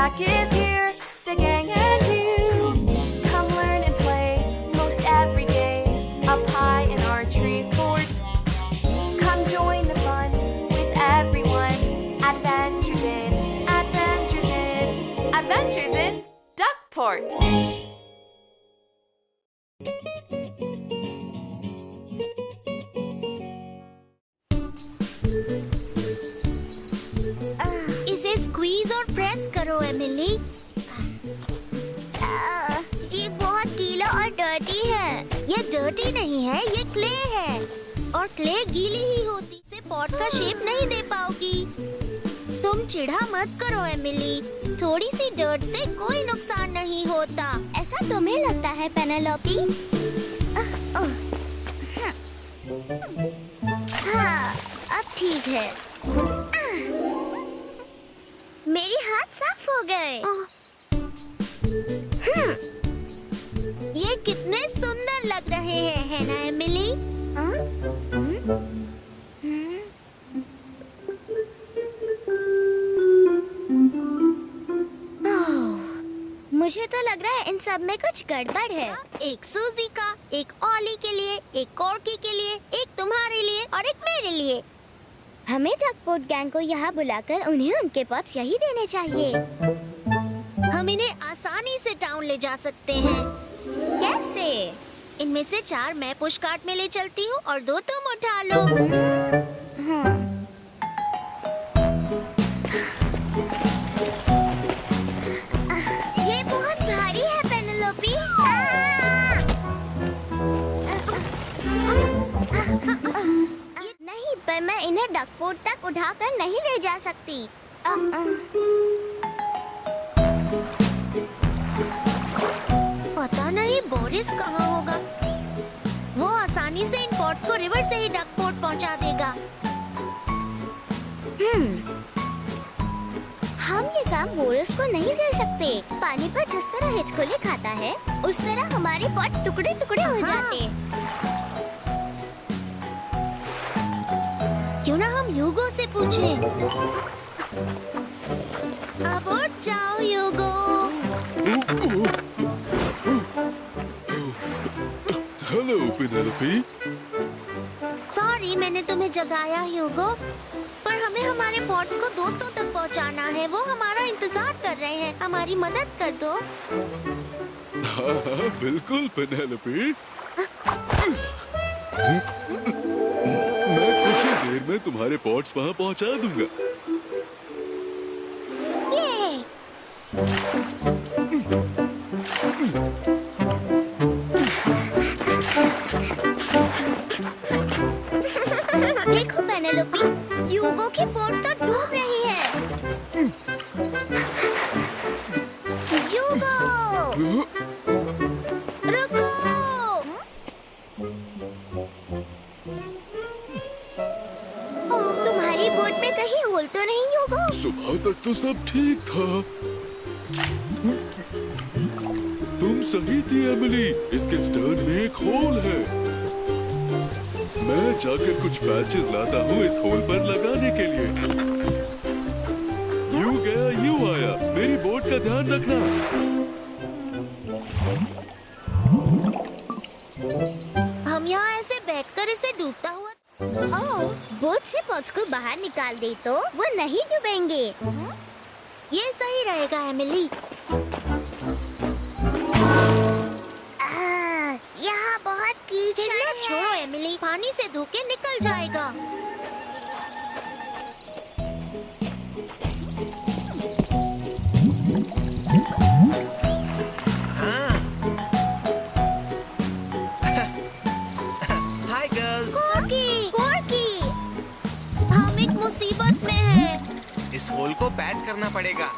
Jack is here, the gang and you. Come learn and play most every day up high in our tree fort. Come join the fun with everyone. Adventures in Duckport. इसे squeeze और press करो Emily. ये बहुत गीला और dirty है। ये dirty नहीं है, ये क्ले है और क्ले गीली ही होती से पॉट का शेप नहीं दे पाओगी। तुम चिढ़ा मत करो एमिली, थोड़ी सी डर्ट से कोई नुकसान नहीं होता। ऐसा तुम्हें लगता है पेनेलोपी? हाँ, अब ठीक है। मेरे हाथ साफ हो गए। ये कितने सुंदर लग रहे हैं, है ना एमिली? मुझे तो लग रहा है इन सब में कुछ गड़बड़ है। एक सूजी का, एक ऑली के लिए, एक कॉर्की के लिए, एक तुम्हारे लिए और एक मेरे लिए। हमें डकपोर्ट गैंग को यहाँ बुलाकर उन्हें उनके पॉट्स यही देने चाहिए। हम इन्हें आसानी से टाउन ले जा सकते हैं। कैसे? इनमें से 4 मैं पुश कार्ट में ले चलती हूँ और 2 तुम उठा लो। ये बहुत भारी है पेनेलोपी। नहीं, पर मैं इन्हें डकपोर्ट तक उठाकर नहीं ले जा सकती। पता नहीं बोरिस कहाँ होगा। वो आसानी से इन पॉट्स को रिवर से ही डकपोर्ट पहुँचा देगा। हम ये काम बोरिस को नहीं दे सकते। पानी पर जिस तरह हिचकोले खाता है, उस तरह हमारे पॉट्स टुकड़े टुकड़े हो जाते। क्यों ना हम यूगो से पूछें? अब उठ जाओ यूगो। Hello Penelope. सॉरी मैंने तुम्हें जगाया यूगो, पर हमें हमारे पॉट्स को दोस्तों तक पहुंचाना है। वो हमारा इंतजार कर रहे हैं। हमारी मदद कर दो। हाँ, बिल्कुल पेनेलोपी। मैं कुछ ही देर में तुम्हारे पॉट्स वहाँ पहुँचा दूंगा। देखो पेनेलोपी, यूगो की बोट तो डूब रही है। यूगो, रुको। तुम्हारी बोट में कहीं होल तो नहीं यूगो? सुबह तक तो सब ठीक था। तुम सही थी एमिली, इसके स्टर्न में एक होल है। मैं जाकर कुछ पैचेस लाता हूँ इस होल पर लगाने के लिए। यू गया यू आया, मेरी बोट का ध्यान रखना। हम यहाँ ऐसे बैठकर इसे डूबता हुआ बोट से पॉट्स को बाहर निकाल दे तो वो नहीं डूबेंगे। ये सही रहेगा एमिली। यहाँ बहुत कीचड़ है। छोड़ो एमिली, पानी से धोके निकल जाएगा। Hi girls. कॉर्की, हम एक मुसीबत में हैं। इस होल को पैच करना पड़ेगा।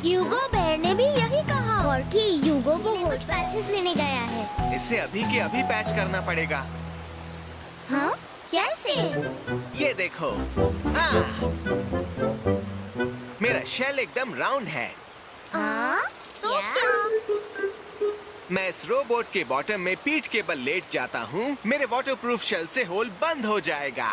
यूगो बेर ने भी यही कहा। कॉर्की, यूगो वो कुछ पैचेस लेने गया है। इसे अभी के अभी पैच करना पड़ेगा। हाँ? कैसे? ये देखो। हाँ, मेरा शेल एकदम राउंड है। हाँ? तो क्या? मैं इस रोबोट के बॉटम में पीठ के बल लेट जाता हूँ। मेरे वाटरप्रूफ शेल से होल बंद हो जाएगा।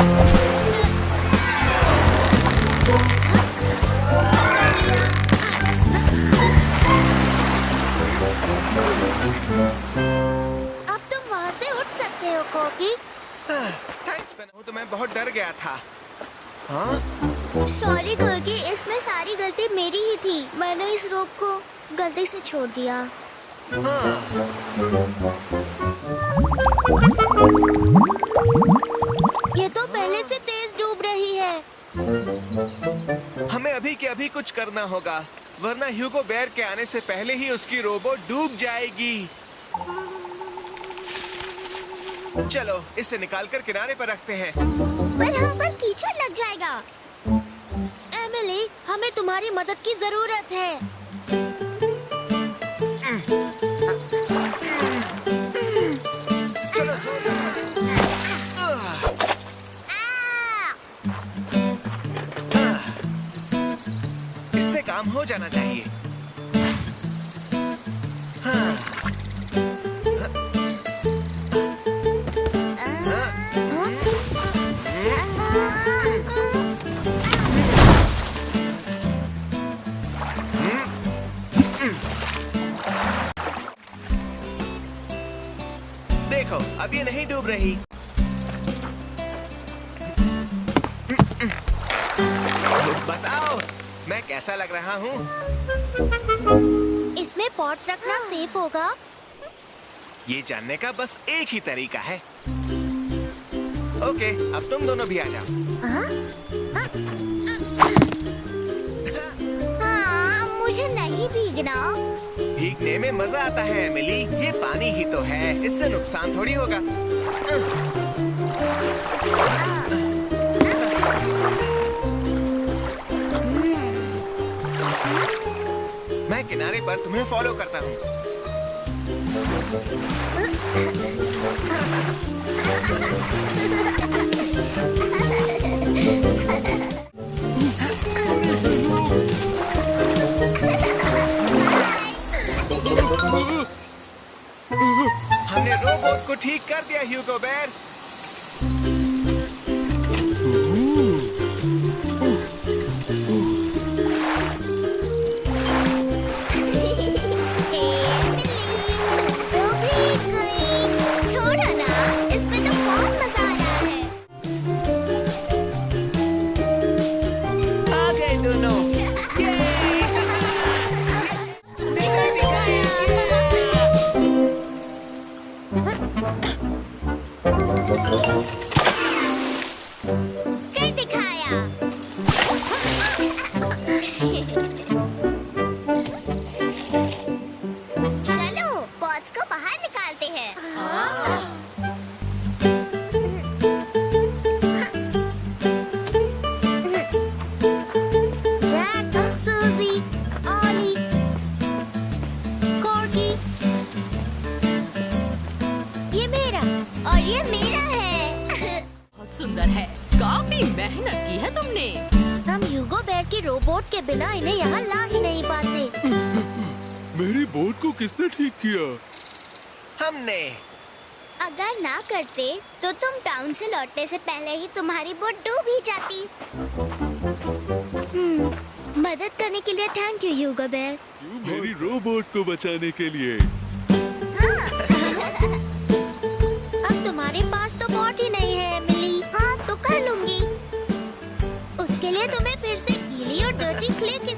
अब तुम वहाँ से उठ सकते हो कॉर्की। थैंक्स पेनहू, तो मैं बहुत डर गया था। हाँ? सॉरी कॉर्की, इसमें सारी गलती मेरी ही थी। मैंने इस रोप को गलती से छोड़ दिया। हाँ। ये तो पहले से तेज डूब रही है। हमें अभी के अभी कुछ करना होगा, वरना ह्यूगो बेयर के आने से पहले ही उसकी रोबोट डूब जाएगी। चलो इसे निकालकर किनारे पर रखते हैं। पर हम पर कीचड़ लग जाएगा। एमिली, हमें तुम्हारी मदद की जरूरत है। चलो इससे काम हो जाना चाहिए। हाँ। देखो, अब ये नहीं डूब रही। बताओ, मैं कैसा लग रहा हूँ? इसमें पॉट्स रखना सेफ होगा? ये जानने का बस एक ही तरीका है। ओके, अब तुम दोनों भी आ जाओ। हाँ, मुझे नहीं भीगना। भीगने में मजा आता है एमिली, ये पानी ही तो है, इससे नुकसान थोड़ी होगा। मैं किनारे पर तुम्हें फॉलो करता हूँ। हमने रोबोट को ठीक कर दिया ह्यूगो बेयर। कर दिखाया। चलो पॉट्स को बाहर निकालते हैं। जैक, सूजी, ऑली, कॉर्की, ये मेरा और ये मेरा है। बहुत सुंदर है, काफी मेहनत की है तुमने। हम ह्यूगो बेयर की रोबोट के बिना इन्हें यहाँ ला ही नहीं पाते। मेरी बोट को किसने ठीक किया? हमने। अगर ना करते तो तुम टाउन से लौटने से पहले ही तुम्हारी बोट डूब ही जाती। मदद करने के लिए थैंक यू ह्यूगो बेयर। मेरी रोबोट को बचाने के लिए। अब तुम्हारे पास तो बोट ही नहीं है एमिली। हाँ तो कर लूंगी। उसके लिए तुम्हें फिर से गीली और डर्टी क्ले के